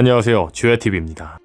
안녕하세요, 쥐야TV입니다.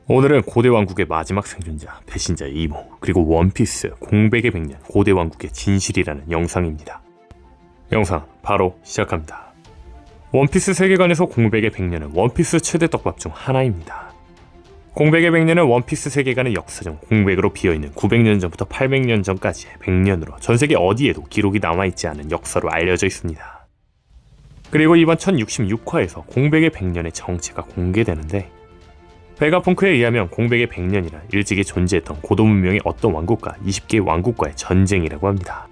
오늘은 고대 왕국의 마지막 생존자, 배신자 이모, 그리고 원피스 공백의 100년 고대 왕국의 진실이라는 영상입니다. 영상 바로 시작합니다. 원피스 세계관에서 공백의 100년은 원피스 최대 떡밥 중 하나입니다. 공백의 100년은 원피스 세계관의 역사중 공백으로 비어있는 900년 전부터 800년 전까지의 100년으로 전세계 어디에도 기록이 남아있지 않은 역사로 알려져 있습니다. 그리고 이번 1066화에서 공백의 100년의 정체가 공개되는데, 베가펑크에 의하면 공백의 100년이란 일찍이 존재했던 고도 문명의 어떤 왕국과 20개의 왕국과의 전쟁이라고 합니다.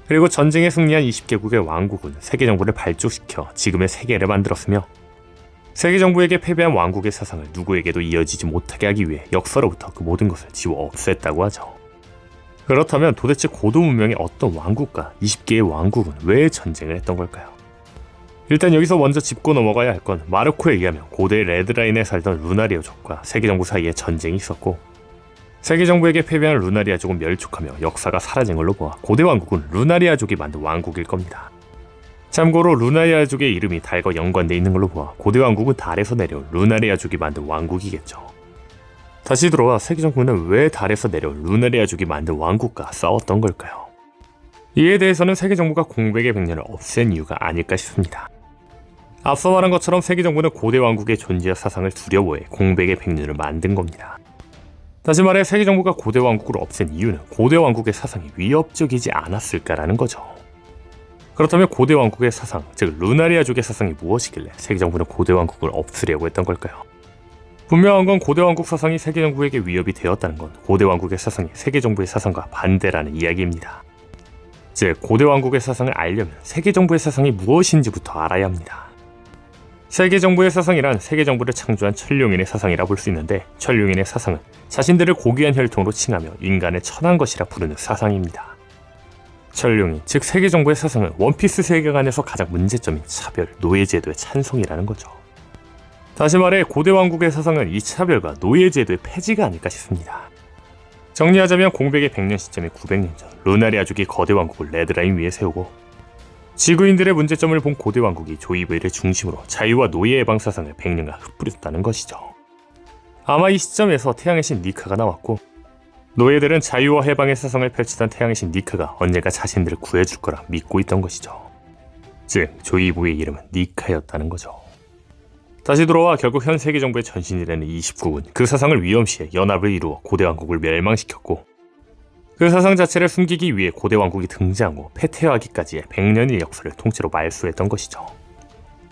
그리고 전쟁에 승리한 20개국의 왕국은 세계정부를 발족시켜 지금의 세계를 만들었으며, 세계정부에게 패배한 왕국의 사상을 누구에게도 이어지지 못하게 하기 위해 역사로부터 그 모든 것을 지워 없앴다고 하죠. 그렇다면 도대체 고도 문명의 어떤 왕국과 20개의 왕국은 왜 전쟁을 했던 걸까요? 일단 여기서 먼저 짚고 넘어가야 할 건, 마르코에 의하면 고대 레드라인에 살던 루나리아족과 세계정부 사이에 전쟁이 있었고, 세계정부에게 패배한 루나리아족은 멸족하며 역사가 사라진 걸로 보아 고대 왕국은 루나리아족이 만든 왕국일 겁니다. 참고로 루나리아족의 이름이 달과 연관되어 있는 걸로 보아 고대 왕국은 달에서 내려온 루나리아족이 만든 왕국이겠죠. 다시 돌아와 세계정부는 왜 달에서 내려온 루나리아족이 만든 왕국과 싸웠던 걸까요? 이에 대해서는 세계정부가 공백의 100년을 없앤 이유가 아닐까 싶습니다. 앞서 말한 것처럼 세계정부는 고대 왕국의 존재와 사상을 두려워해 공백의 100년을 만든 겁니다. 다시 말해 세계정부가 고대 왕국을 없앤 이유는 고대 왕국의 사상이 위협적이지 않았을까라는 거죠. 그렇다면 고대 왕국의 사상, 즉 루나리아족의 사상이 무엇이길래 세계정부는 고대 왕국을 없애려고 했던 걸까요? 분명한 건 고대 왕국 사상이 세계정부에게 위협이 되었다는 건 고대 왕국의 사상이 세계정부의 사상과 반대라는 이야기입니다. 즉 고대 왕국의 사상을 알려면 세계정부의 사상이 무엇인지부터 알아야 합니다. 세계정부의 사상이란 세계정부를 창조한 천룡인의 사상이라 볼 수 있는데, 천룡인의 사상은 자신들을 고귀한 혈통으로 칭하며 인간을 천한 것이라 부르는 사상입니다. 천룡인, 즉 세계정부의 사상은 원피스 세계관에서 가장 문제점인 차별, 노예제도의 찬송이라는 거죠. 다시 말해 고대 왕국의 사상은 이 차별과 노예제도의 폐지가 아닐까 싶습니다. 정리하자면 공백의 100년 시점이 900년 전, 루나리아족이 거대 왕국을 레드라인 위에 세우고, 지구인들의 문제점을 본 고대 왕국이 조이브이를 중심으로 자유와 노예 해방 사상을 100년간 흩뿌렸다는 것이죠. 아마 이 시점에서 태양의 신 니카가 나왔고, 노예들은 자유와 해방의 사상을 펼치던 태양의 신 니카가 언젠가 자신들을 구해줄 거라 믿고 있던 것이죠. 즉 조이브이의 이름은 니카였다는 거죠. 다시 돌아와 결국 현 세계정부의 전신이 되는 29군, 그 사상을 위험시해 연합을 이루어 고대 왕국을 멸망시켰고, 그 사상 자체를 숨기기 위해 고대 왕국이 등장하고 패퇴하기까지의 100년의 역사를 통째로 말소했던 것이죠.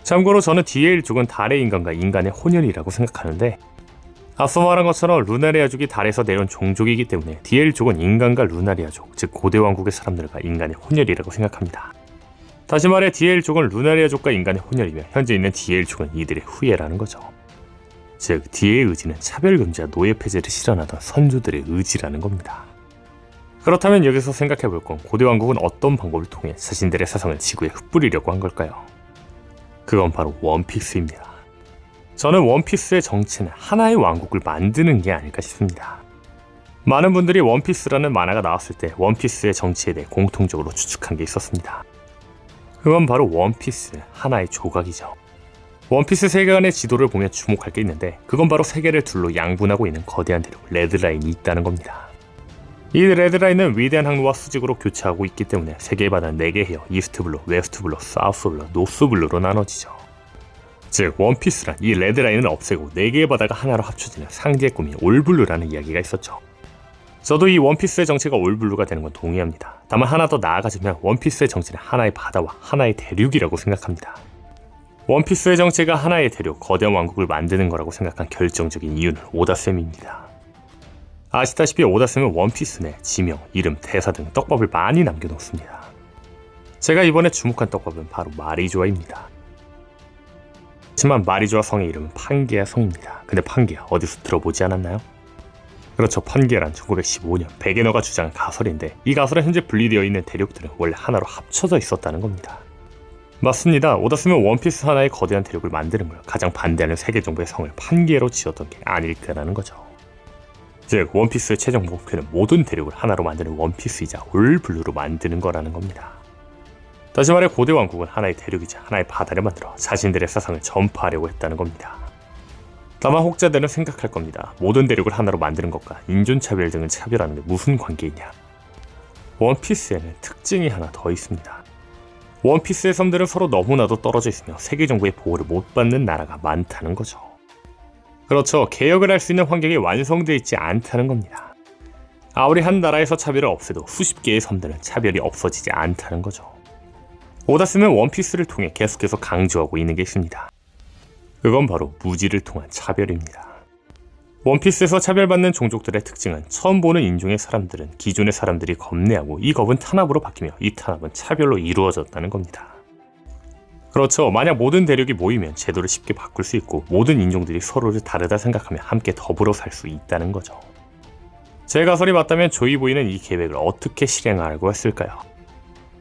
참고로 저는 DL족은 달의 인간과 인간의 혼혈이라고 생각하는데, 앞서 말한 것처럼 루나리아족이 달에서 내려온 종족이기 때문에 DL족은 인간과 루나리아족, 즉 고대 왕국의 사람들과 인간의 혼혈이라고 생각합니다. 다시 말해 DL족은 루나리아족과 인간의 혼혈이며 현재 있는 DL족은 이들의 후예라는 거죠. 즉 D의 의지는 차별금지와 노예 폐지를 실현하던 선조들의 의지라는 겁니다. 그렇다면 여기서 생각해볼 건, 고대 왕국은 어떤 방법을 통해 자신들의 사상을 지구에 흩뿌리려고 한 걸까요? 그건 바로 원피스입니다. 저는 원피스의 정체는 하나의 왕국을 만드는 게 아닐까 싶습니다. 많은 분들이 원피스라는 만화가 나왔을 때 원피스의 정체에 대해 공통적으로 추측한 게 있었습니다. 그건 바로 원피스, 하나의 조각이죠. 원피스 세계관의 지도를 보면 주목할 게 있는데, 그건 바로 세계를 둘로 양분하고 있는 거대한 대륙 레드라인이 있다는 겁니다. 이 레드라인은 위대한 항로와 수직으로 교차하고 있기 때문에 세계의 바다는 4개 해역, 이스트블루, 웨스트블루, 사우스블루, 노스블루로 나눠지죠. 즉 원피스란 이 레드라인을 없애고 4개의 바다가 하나로 합쳐지는 상대의 꿈이 올블루라는 이야기가 있었죠. 저도 이 원피스의 정체가 올블루가 되는 건 동의합니다. 다만 하나 더 나아가자면 원피스의 정체는 하나의 바다와 하나의 대륙이라고 생각합니다. 원피스의 정체가 하나의 대륙, 거대한 왕국을 만드는 거라고 생각한 결정적인 이유는 오다쌤입니다. 아시다시피 오다쌤은 원피스 내 지명, 이름, 대사 등 떡밥을 많이 남겨놓습니다. 제가 이번에 주목한 떡밥은 바로 마리조아입니다. 하지만 마리조아 성의 이름은 판게아 성입니다. 근데 판게아 어디서 들어보지 않았나요? 그렇죠, 판게아란 1915년 베게너가 주장한 가설인데, 이 가설은 현재 분리되어 있는 대륙들은 원래 하나로 합쳐져 있었다는 겁니다. 맞습니다. 오다쌤은 원피스 하나의 거대한 대륙을 만드는 걸 가장 반대하는 세계정부의 성을 판게아로 지었던 게 아닐까라는 거죠. 즉 원피스의 최종 목표는 모든 대륙을 하나로 만드는 원피스이자 올블루로 만드는 거라는 겁니다. 다시 말해 고대 왕국은 하나의 대륙이자 하나의 바다를 만들어 자신들의 사상을 전파하려고 했다는 겁니다. 다만 혹자들은 생각할 겁니다. 모든 대륙을 하나로 만드는 것과 인종차별 등을 차별하는 게 무슨 관계이냐. 원피스에는 특징이 하나 더 있습니다. 원피스의 섬들은 서로 너무나도 떨어져 있으며 세계 정부의 보호를 못 받는 나라가 많다는 거죠. 그렇죠. 개혁을 할 수 있는 환경이 완성되어 있지 않다는 겁니다. 아무리 한 나라에서 차별을 없애도 수십 개의 섬들은 차별이 없어지지 않다는 거죠. 오다스는 원피스를 통해 계속해서 강조하고 있는 게 있습니다. 그건 바로 무지를 통한 차별입니다. 원피스에서 차별받는 종족들의 특징은 처음 보는 인종의 사람들은 기존의 사람들이 겁내하고 이 겁은 탄압으로 바뀌며 이 탄압은 차별로 이루어졌다는 겁니다. 그렇죠. 만약 모든 대륙이 모이면 제도를 쉽게 바꿀 수 있고 모든 인종들이 서로를 다르다 생각하며 함께 더불어 살 수 있다는 거죠. 제 가설이 맞다면 조이보이는 이 계획을 어떻게 실행하려고 했을까요?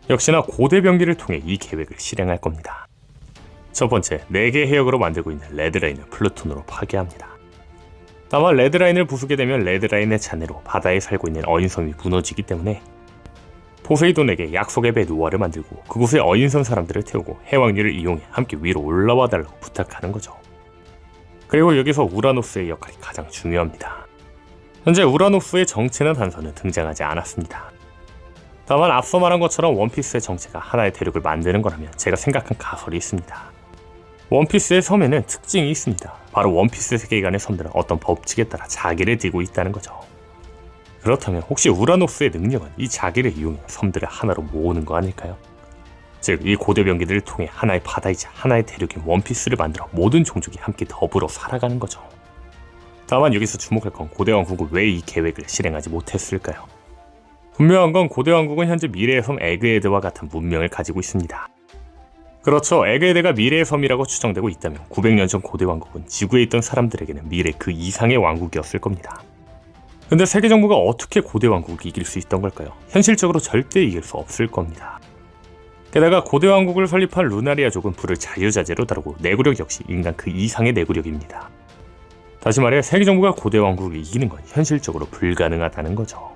역시나 고대 병기를 통해 이 계획을 실행할 겁니다. 첫 번째, 4개 해역으로 만들고 있는 레드라인을 플루톤으로 파괴합니다. 다만 레드라인을 부수게 되면 레드라인의 잔해로 바다에 살고 있는 어인섬이 무너지기 때문에 포세이돈에게 약속의 배 노아를 만들고 그곳에 어인섬 사람들을 태우고 해왕류를 이용해 함께 위로 올라와 달라고 부탁하는 거죠. 그리고 여기서 우라노스의 역할이 가장 중요합니다. 현재 우라노스의 정체는 단서는 등장하지 않았습니다. 다만 앞서 말한 것처럼 원피스의 정체가 하나의 대륙을 만드는 거라면 제가 생각한 가설이 있습니다. 원피스의 섬에는 특징이 있습니다. 바로 원피스 세계관의 섬들은 어떤 법칙에 따라 자기를 띠고 있다는 거죠. 그렇다면 혹시 우라노스의 능력은 이 자기를 이용해 섬들을 하나로 모으는 거 아닐까요? 즉, 이 고대 병기들을 통해 하나의 바다이자 하나의 대륙인 원피스를 만들어 모든 종족이 함께 더불어 살아가는 거죠. 다만 여기서 주목할 건 고대 왕국은 왜 이 계획을 실행하지 못했을까요? 분명한 건 고대 왕국은 현재 미래의 섬 에그에드와 같은 문명을 가지고 있습니다. 그렇죠. 에그에드가 미래의 섬이라고 추정되고 있다면 900년 전 고대 왕국은 지구에 있던 사람들에게는 미래 그 이상의 왕국이었을 겁니다. 근데 세계 정부가 어떻게 고대 왕국을 이길 수 있던 걸까요? 현실적으로 절대 이길 수 없을 겁니다. 게다가 고대 왕국을 설립한 루나리아족은 불을 자유자재로 다루고 내구력 역시 인간 그 이상의 내구력입니다. 다시 말해 세계 정부가 고대 왕국을 이기는 건 현실적으로 불가능하다는 거죠.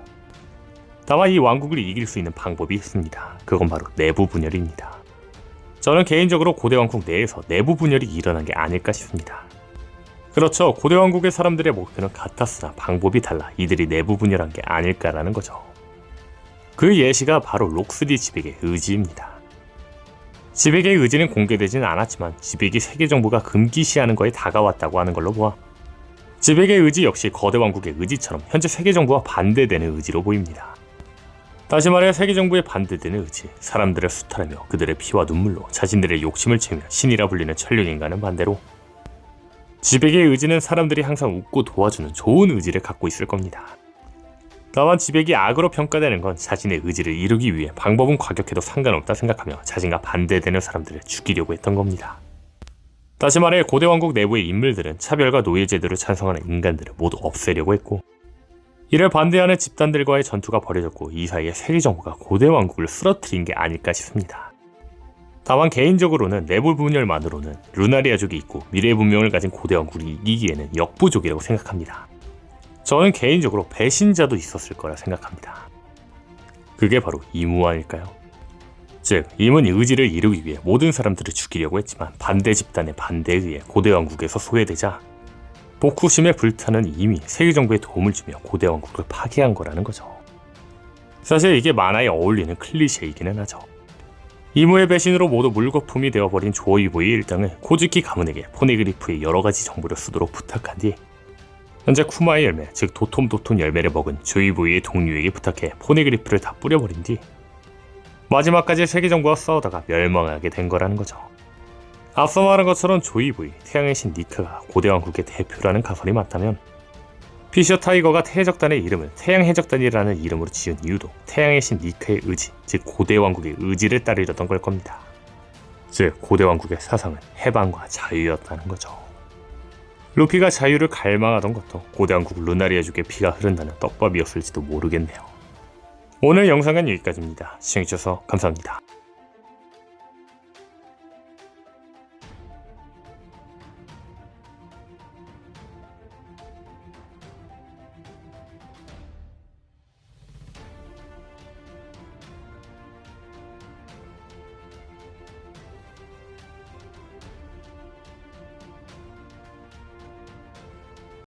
다만 이 왕국을 이길 수 있는 방법이 있습니다. 그건 바로 내부 분열입니다. 저는 개인적으로 고대 왕국 내에서 내부 분열이 일어난 게 아닐까 싶습니다. 그렇죠. 고대 왕국의 사람들의 목표는 같았으나 방법이 달라 이들이 내부 분열한 게 아닐까라는 거죠. 그 예시가 바로 록스디 지백의 의지입니다. 지백의 의지는 공개되지는 않았지만 지백이 세계 정부가 금기시하는 거에 다가왔다고 하는 걸로 보아 지백의 의지 역시 거대 왕국의 의지처럼 현재 세계 정부와 반대되는 의지로 보입니다. 다시 말해 세계 정부에 반대되는 의지, 사람들을 수탈하며 그들의 피와 눈물로 자신들의 욕심을 채우며 신이라 불리는 천륜인간은 반대로 지백의 의지는 사람들이 항상 웃고 도와주는 좋은 의지를 갖고 있을 겁니다. 다만 지백이 악으로 평가되는 건 자신의 의지를 이루기 위해 방법은 과격해도 상관없다 생각하며 자신과 반대되는 사람들을 죽이려고 했던 겁니다. 다시 말해 고대 왕국 내부의 인물들은 차별과 노예 제도를 찬성하는 인간들을 모두 없애려고 했고 이를 반대하는 집단들과의 전투가 벌어졌고 이 사이에 세계 정부가 고대 왕국을 쓰러뜨린 게 아닐까 싶습니다. 다만 개인적으로는 내부 분열만으로는 루나리아족이 있고 미래의 문명을 가진 고대 왕국이 이기기에는 역부족이라고 생각합니다. 저는 개인적으로 배신자도 있었을 거라 생각합니다. 그게 바로 이무 아닐까요? 즉, 임은 의지를 이루기 위해 모든 사람들을 죽이려고 했지만 반대 집단의 반대에 의해 고대 왕국에서 소외되자 복후심에 불타는 임이 세계 정부에 도움을 주며 고대 왕국을 파괴한 거라는 거죠. 사실 이게 만화에 어울리는 클리셰이기는 하죠. 이무의 배신으로 모두 물거품이 되어버린 조이보이 일당은 코즈키 가문에게 포네그리프의 여러가지 정보를 쓰도록 부탁한 뒤 현재 쿠마의 열매, 즉 도톰도톤 열매를 먹은 조이보이의 동료에게 부탁해 포네그리프를 다 뿌려버린 뒤 마지막까지 세계 정부와 싸우다가 멸망하게 된 거라는 거죠. 앞서 말한 것처럼 조이보이, 태양의 신 니카가 고대 왕국의 대표라는 가설이 맞다면 피셔 타이거가 해적단의 이름을 태양해적단이라는 이름으로 지은 이유도 태양의 신 니카의 의지, 즉 고대 왕국의 의지를 따르려던 걸 겁니다. 즉 고대 왕국의 사상은 해방과 자유였다는 거죠. 루피가 자유를 갈망하던 것도 고대 왕국 루나리아족의 피가 흐른다는 떡밥이었을지도 모르겠네요. 오늘 영상은 여기까지입니다. 시청해주셔서 감사합니다.